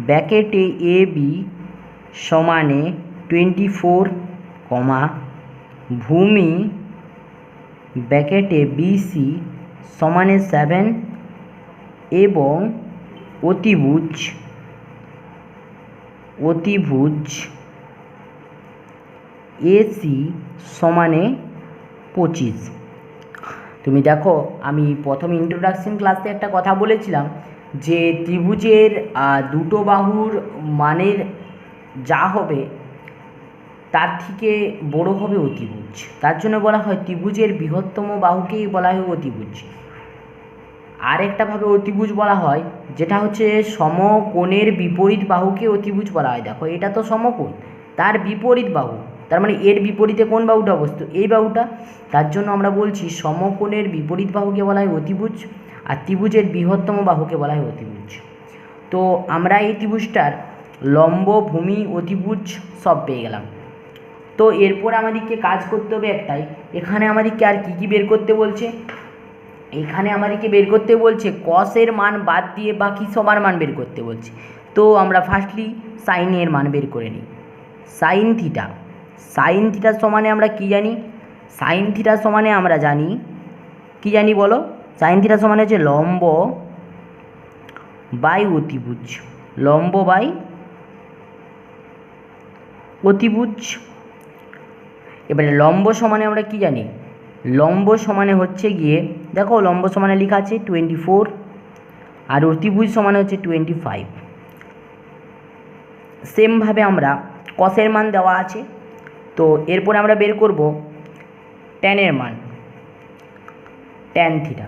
ব্যাকেটে AB সমানে 24, ভূমি ব্যাকেটে BC সমানে 7 এবং অতিভুজ AC সমানে 25। তুমি দেখো, আমি প্রথম ইন্ট্রোডাকশন ক্লাসে একটা কথা বলেছিলাম যে ত্রিভুজের দুটো বাহুর মানের যা হবে তার থেকে বড় হবে অতিভুজ। তার জন্য বলা হয় ত্রিভুজের বৃহত্তম বাহুকেই বলা হয় অতিভুজ। আরেকটাভাবে অতিভুজ বলা হয় যেটা হচ্ছে সমকোণের বিপরীত বাহুকে অতিভুজ বলা হয়। দেখো এটা তো সমকোণ, তার বিপরীত বাহু, তার মানে এর বিপরীতে কোন বাহুটা অবস্থিত? এই বাহুটা। তার জন্য আমরা বলছি সমকোণের বিপরীত বাহুকে বলা হয় অতিভুজ আর ত্রিভুজের বৃহত্তম বাহুকে বলা হয় অতিভুজ। তো আমরা এই ত্রিভুজটার লম্ব, ভূমি, অতিভুজ সব পেয়ে গেলাম। তো এরপর আমাদেরকে কাজ করতে হবে একটাই, এখানে আমাদেরকে আর কী কী বের করতে বলছে, এখানে আমাদেরকে বের করতে বলছে কসের মান বাদ দিয়ে বাকি সবার মান বের করতে বলছে। তো আমরা ফার্স্টলি সাইনের মান বের করে নিই। সাইন থিটা, সাইন থিটার সমানে আমরা কী জানি, সাইন থিটার সমানে আমরা জানি, কী জানি বলো, সাইন থিটার সমানে হচ্ছে লম্ব বাই অতিভুজ, লম্ব বাই অতিভুজ। এবারে লম্ব সমানে আমরা কী জানি, লম্ব সমানে হচ্ছে গিয়ে দেখো লম্ব সমানে লেখা আছে 24 আর অতিভুজ সমানে হচ্ছে 25। সেমভাবে আমরা কসের মান দেওয়া আছে, তো এরপরে আমরা বের করব ট্যানের মান, ট্যান থিটা,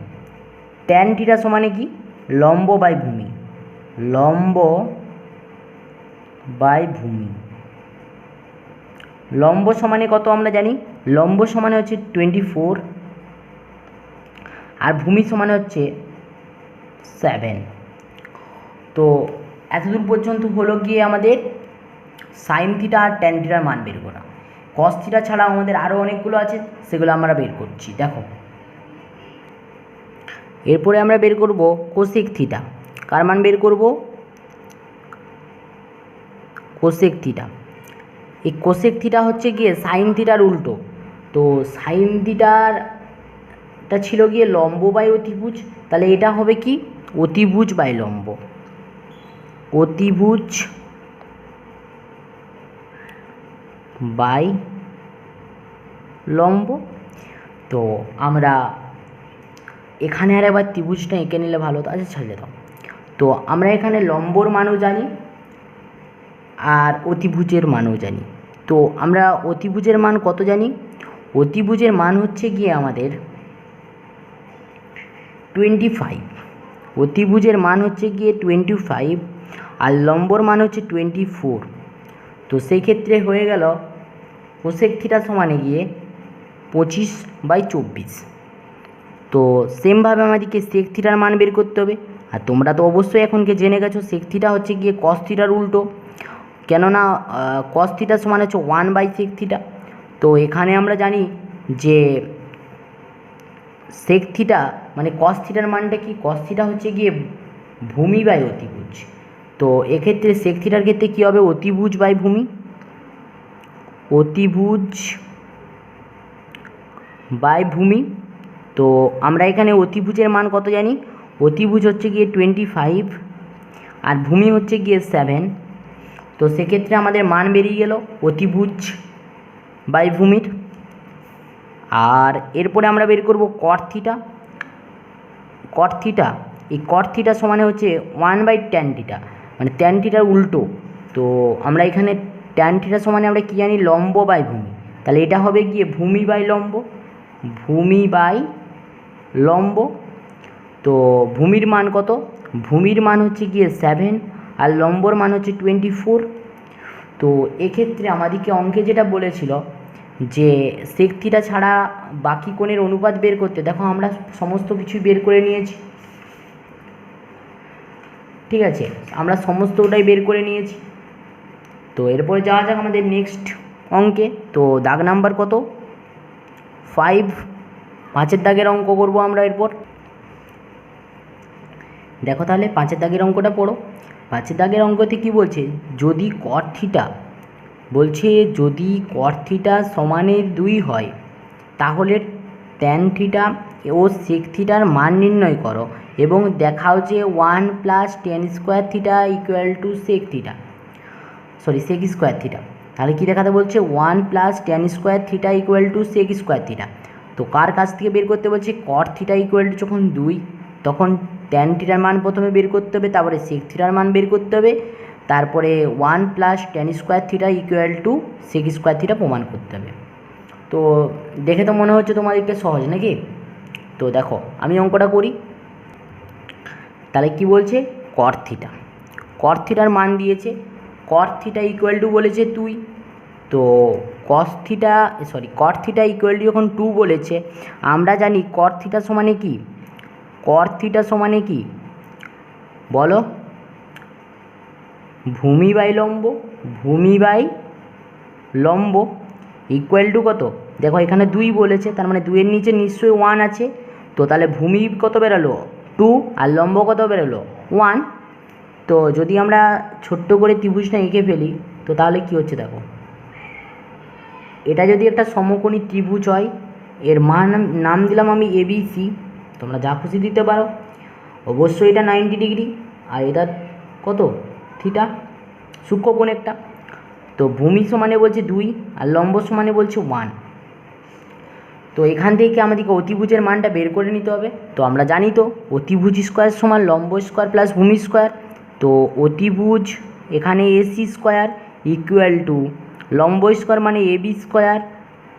ট্যান থিটা সমানে কি লম্ব বাই ভূমি, লম্ব বাই ভূমি। লম্ব সমানে কত আমরা জানি, লম্ব সমানে হচ্ছে 24 আর ভূমি সমানে হচ্ছে 7। তো এতদূর পর্যন্ত হলো গিয়ে আমাদের সাইন থিটা আর ট্যান থিটার মান বের করা। কস থিটা ছাড়াও আমাদের আরও অনেকগুলো আছে, সেগুলো আমরা বের করছি। দেখো এরপরে আমরা বের করব কোসেক থিটা, কার মান বের করব, কোসেক থিটা। এই কোসেক থিটা হচ্ছে গিয়ে সাইন থিটার উল্টো, তো সাইন থিটারটা ছিল গিয়ে লম্ব বাই অতিভুজ, তাহলে এটা হবে কি অতিভুজ বাই লম্ব, অতিভুজ বাই লম্ব। তো আমরা এখানে আর একবার ত্রিভুজটা এঁকে নিলে ভালো হতো, আচ্ছা ছাড়িয়ে দাও। তো আমরা এখানে লম্বর মানও জানি আর অতিভুজের মানও জানি। তো আমরা অতিভুজের মান কত জানি, অতিভুজের মান হচ্ছে গিয়ে আমাদের 25, অতিভুজের মান হচ্ছে গিয়ে 25 আর লম্বর মান হচ্ছে 24। তো সেই ক্ষেত্রে হয়ে গেল কোসেক থিটা সমানে গিয়ে 25/24। তো সেমভাবে আমাদেরকে সেক থিটার মান বের করতে হবে, আর তোমরা তো অবশ্যই এখনকে জেনে গেছো সেক থিটা হচ্ছে গিয়ে কস থিটার উল্টো, কেননা কস থিটা সমান হচ্ছে 1/সেক থিটা। তো এখানে আমরা জানি যে সেক থিটা মানে কস থিটার মানটা কি, কস থিটা হচ্ছে গিয়ে ভূমি বাই অতিভুজ। তো এক্ষেত্রে সেক থিটার ক্ষেত্রে কী হবে, অতিভুজ বাই ভূমি, অতিভুজ বাই ভূমি। তো আমরা এখানে অতিভুজের মান কত জানি, অতিভুজ হচ্ছে গিয়ে 25 আর ভূমি হচ্ছে গিয়ে 7। তো সেক্ষেত্রে আমাদের মান বেরিয়ে গেল অতিভুজ বাই ভূমির। আর এরপরে আমরা বের করব কট থিটা, কট থিটা, এই কট থিটা সমানে হচ্ছে 1/ট্যান থিটা, মানে ট্যান থিটার উল্টো। তো আমরা এখানে ট্যান থিটা সমানে আমরা কী জানি, লম্ব বাই ভূমি, তাহলে এটা হবে গিয়ে ভূমি বাই লম্ব, ভূমি বাই লম্ব। তো ভূমির মান কত, ভূমির মান হচ্ছে গিয়ে 7 আর লম্বর মান হচ্ছে 24। তো এক্ষেত্রে আমাদেরকে অঙ্কে যেটা বলেছিল যে সেক থিটা ছাড়া বাকি কোণের অনুপাত বের করতে, দেখো আমরা সমস্ত কিছু বের করে নিয়েছি, ঠিক আছে, আমরা সমস্তটাই বের করে নিয়েছি। তো এরপরে যাওয়া যাক আমাদের নেক্সট অঙ্কে। তো দাগ নাম্বার কত 5, 5-এর দাগের অঙ্ক করব আমরা এরপর। দেখো তাহলে 5-এর দাগের অঙ্কটা পড়ো। 5-এর দাগের অঙ্কতে কী বলছে, যদি কট থিটা বলছে, যদি কট থিটা সমানে 2 হয় তাহলে ট্যান থিটা ও সেক থিটার মান নির্ণয় করো এবং দেখাও যে 1 + tan square theta = sec theta, sorry sec square theta. তাহলে কী দেখাতে বলছে, 1 + tan square theta = sec square theta. তো কার কাছ থেকে বের করতে বলছে, কট থিটা যখন 2 তখন ট্যান থিটার মান প্রথমে বের করতে হবে, তারপরে সেক থিটার মান বের করতে হবে, তারপরে 1 + tan square theta = sec square theta প্রমাণ করতে হবে। তো দেখে তো মনে হচ্ছে তোমাদেরকে সহজ নাকি। তো দেখো আমি অঙ্কটা করি। তাহলে কি বলছে, কট থিটা, কট থিটার মান দিয়েছে, কট থিটা বলেছে 2। তো কস থিটা কট থিটা যখন 2 বলেছে, আমরা জানি কট থিটা সমানে কি, কট থিটা সমানে কি বলো, ভূমি বাই লম্ব, ভূমি বাই লম্ব। ইকুয়াল টু কত, দেখো এখানে 2 বলেছে, তার মানে 2-এর নিচে নিশ্চয়ই 1 আছে। তো তাহলে ভূমি কত বেরোলো 2 আর লম্ব কত বেরোলো 1। তো যদি আমরা ছোট্ট করে ত্রিভুজটা এঁকে ফেলি তো তাহলে কি হচ্ছে দেখো, এটা যদি একটা সমকোণী ত্রিভুজ হয়, এর নাম দিলাম আমি ABC, তোমরা যা খুশি দিতে পারো। অবশ্যই এটা 90 ডিগ্রি আর এটা কত থিটা, সূক্ষ্মকোণ একটা। তো ভূমি সমানে বলছে 2 আর লম্ব সমানে বলছে 1। তো এখান থেকে আমাদেরকে অতিভুজের মানটা বের করে নিতে হবে। তো আমরা জানি তো অতিভুজ স্কোয়ার সমান লম্ব স্কোয়ার প্লাস ভূমি স্কোয়ার। তো অতিভুজ এখানে AC স্কোয়ার ইকুয়াল টু লম্ব স্কোয়ার মানে AB স্কোয়ার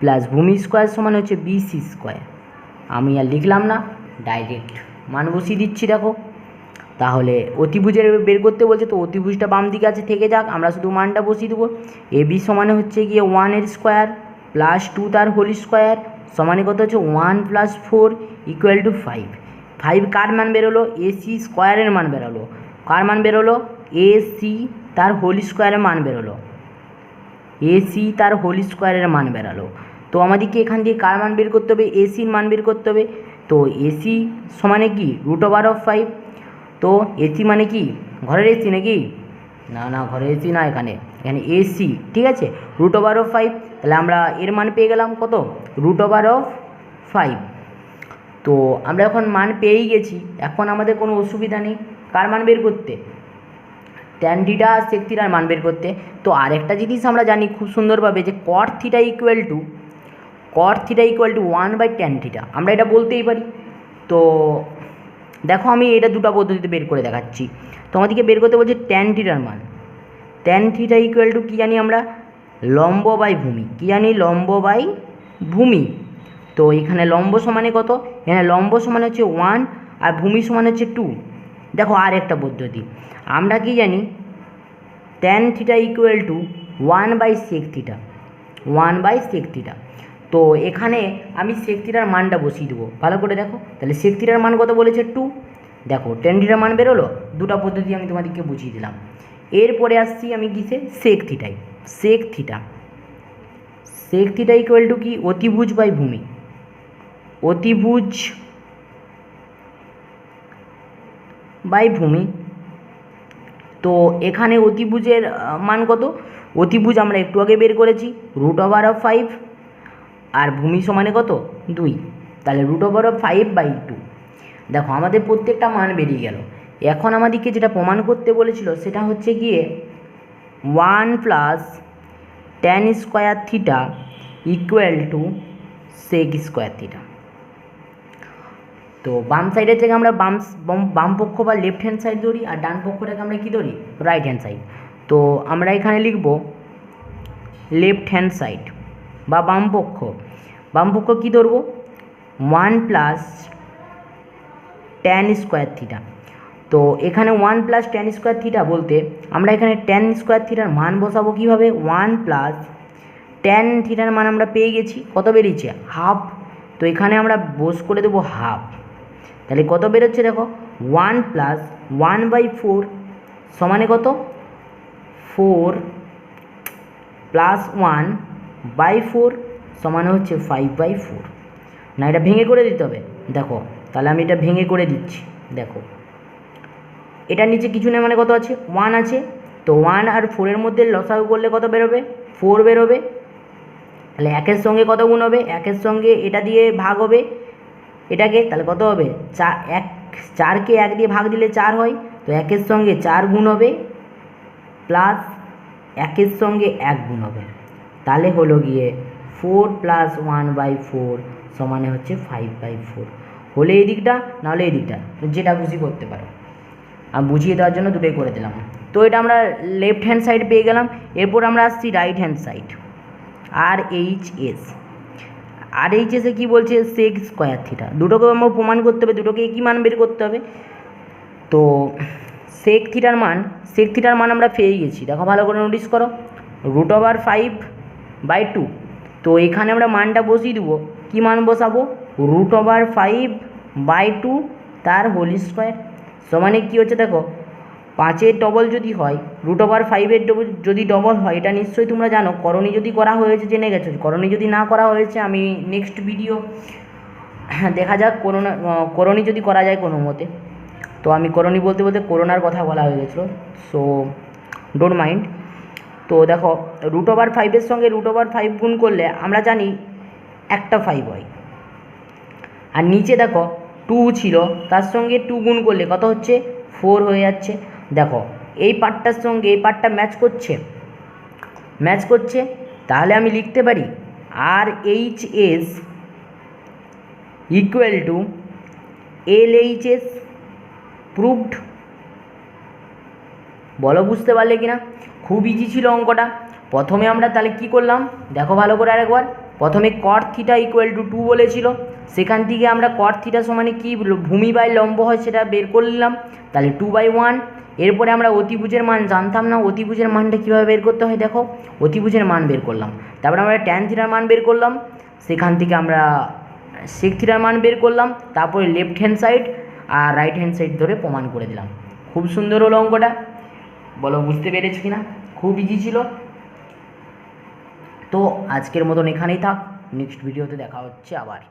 প্লাস ভূমি স্কোয়ার সমান হচ্ছে BC স্কোয়ার। আমি আর লিখলাম না, ডাইরেক্ট মান বসিয়ে দিচ্ছি। দেখো তাহলে অতিভুজের বের করতে বলছে, তো অতিভুজটা বাম দিকে আছে থেকে যাক, আমরা শুধু মানটা বসিয়ে দেবো। AB সমানে হচ্ছে গিয়ে 1-এর স্কোয়ার প্লাস 2 তার হোল স্কোয়ার সমানে কত হচ্ছে 1 প্লাস 4 ইকুয়াল টু 5। 5 কার মান বেরোলো, AC স্কোয়ারের মান বেরোলো। কার মান বেরোলো, AC তার হোল স্কোয়ারের মান বেরোলো। AC তার হোল স্কোয়ারের মান বেরালো। তো আমাদেরকে এখান দিয়ে কার মান বের করতে হবে, এসির মান বের করতে হবে। তো এসি সমানে কি √5। তো এসি মানে কি ঘরের এসি নাকি, না না ঘরের এসি না, এখানে এসি, ঠিক আছে √5। তাহলে আমরা এর মান পেয়ে গেলাম কত √5। তো আমরা এখন মান পেয়েই গেছি, এখন আমাদের কোনো অসুবিধা নেই কার মান বের করতে, ট্যান থিটা আর সেক থিটার মান বের করতে। তো আরেকটা জিনিস আমরা জানি খুব সুন্দরভাবে যে কট theta equal two 1/tan theta, আমরা এটা বলতেই পারি। তো দেখো আমি এটা দুটো পদ্ধতিতে বের করে দেখাচ্ছি। তো আমাদেরকে বের করতে বলছে ট্যান থিটার মান। ট্যান থিটা ইকুয়াল টু কী জানি আমরা, লম্ব বাই ভূমি। কী জানি, লম্ব বাই ভূমি। তো এখানে লম্ব সমানে কত, এখানে লম্ব সমান হচ্ছে 1 আর ভূমি সমান হচ্ছে 2। দেখো আর একটা পদ্ধতি আমরা কি জানি, tan theta equal two 1/sec theta, 1/sec theta. তো এখানে আমি সেক থিটার মানটা বসিয়ে দেবো, ভালো করে দেখো। তাহলে সেক থিটার মান কত বলেছে 2, দেখো ট্যান থিটার মান বেরোলো। দুটো পদ্ধতি আমি তোমাদেরকে বুঝিয়ে দিলাম। এরপরে আসছি আমি কিসে, সেক থিটায়। সেক থিটা ইকুয়াল টু কি, অতিভুজ বাই ভূমি, অতিভুজ বাই ভূমি। তো এখানে অতিভুজের মান কত, অতিভুজ আমরা একটু আগে বের করেছি √5 আর ভূমি সমানে কত 2, তাহলে √5/2। দেখো আমাদের প্রত্যেকটা মান বেরিয়ে গেল। এখন আমাদেরকে যেটা প্রমাণ করতে বলেছিল সেটা হচ্ছে গিয়ে 1 + tan square theta equal to sec square theta. তো বাম সাইডের থেকে আমরা বাম পক্ষ বা লেফট হ্যান্ড সাইড ধরি আর ডান পক্ষটাকে আমরা কী ধরি, রাইট হ্যান্ড সাইড। তো আমরা এখানে লিখব লেফট হ্যান্ড সাইড বা বাম পক্ষ কী ধরব, 1 + tan স্কোয়ার থিটা। তো এখানে 1 + tan স্কোয়ার থিটা বলতে আমরা এখানে tan স্কোয়ার থিটার মান বসাবো কীভাবে, 1 + tan থিটার মান আমরা পেয়ে গেছি, কত বেরিয়েছে 1/2। তো এখানে আমরা বস করে দেবো 1/2। তাহলে কত বেরোচ্ছে দেখো, 1 + 1/4 সমানে কত 4 + 1/4 সমানে হচ্ছে 5/4। না এটা ভেঙে করে দিতে হবে, দেখো তাহলে আমি এটা ভেঙে করে দিচ্ছি। দেখো এটার নিচে কিছু নেই মানে কত আছে 1 আছে। তো 1 আর 4-এর মধ্যে লসাগু করলে কত বেরোবে 4 বেরোবে। তাহলে 1-এর সঙ্গে কত গুণ হবে, 1-এর সঙ্গে এটা দিয়ে ভাগ হবে এটাকে, তাহলে কত হবে 4কে 1 দিয়ে ভাগ দিলে 4 হয়। তো 1-এর সঙ্গে 4 গুণ হবে প্লাস 1-এর সঙ্গে 1 গুণ হবে, তাহলে হলো গিয়ে 4 + 1/4 সমানে হচ্ছে 5/4। হলে এই দিকটা নাহলে এই দিকটা, যেটা খুশি করতে পারো। আমি বুঝিয়ে দেওয়ার জন্য দুটোই করে দিলাম। তো এটা আমরা লেফট হ্যান্ড সাইড পেয়ে গেলাম। এরপর আমরা আসছি রাইট হ্যান্ড সাইড, RHS কী বলছে, সেক স্কোয়ার থিটা। দুটোকে আমার প্রমাণ করতে হবে, দুটোকে কী মান বের করতে হবে। তো সেক থিটার মান আমরা পেয়ে গেছি, দেখো ভালো করে নোটিস করো √5/2। তো এখানে আমরা মানটা বসিয়ে দেবো, কী মান বসাবো √5/2 তার হোল স্কোয়ার সমানে কী হচ্ছে দেখো 5-এর ডবল যদি হয়, √5-এর যদি ডবল হয়, এটা নিশ্চয়ই তোমরা জানো। করণী যদি করা হয়েছে জেনে গেছো, করণী যদি না করা হয়েছে আমি নেক্সট ভিডিও দেখা যাক করণী যদি করা যায় কোনো মতে। তো আমি করণী বলতে বলতে করোনার কথা বলা হয়ে গেছিলো, সো ডোন্ট মাইন্ড। তো দেখো √5-এর সঙ্গে √5 গুণ করলে আমরা জানি একটা 5 হয়, আর নিচে দেখো 2 ছিল, তার সঙ্গে 2 গুণ করলে কত হচ্ছে, 4 হয়ে যাচ্ছে। দেখো এই পার্টটার সঙ্গে এই পার্টটা ম্যাচ করছে, তাহলে আমি লিখতে পারি RHS equal to LHS proved. বলো বুঝতে পারলে কি না? খুব ইজি ছিল অঙ্কটা। প্রথমে আমরা তাহলে কি করলাম দেখো ভালো করে আরেকবার। প্রথমে cot θ ইকুয়াল টু 2 বলেছিল, সেখান থেকে আমরা cot θ সমানে কি ভূমি বাই লম্ব হয় সেটা বের করে নিলাম, তাহলে 2/1। এরপরে আমরা অতিভুজের মান জানতাম না, অতিভুজের মানটা কীভাবে বের করতে হয় দেখো, অতিভুজের মান বের করলাম, তারপরে আমরা tan θ মান বের করলাম, সেখান থেকে আমরা sec θ মান বের করলাম, তারপরে লেফট হ্যান্ড সাইড আর রাইট হ্যান্ড সাইড ধরে প্রমাণ করে দিলাম। খুব সুন্দর হলো অঙ্কটা, বলো বুঝতে পেরেছি কিনা? খুব ইজি ছিল। তো আজকের মতন এখানেই থাক, নেক্সট ভিডিওতে দেখা হচ্ছে আবার।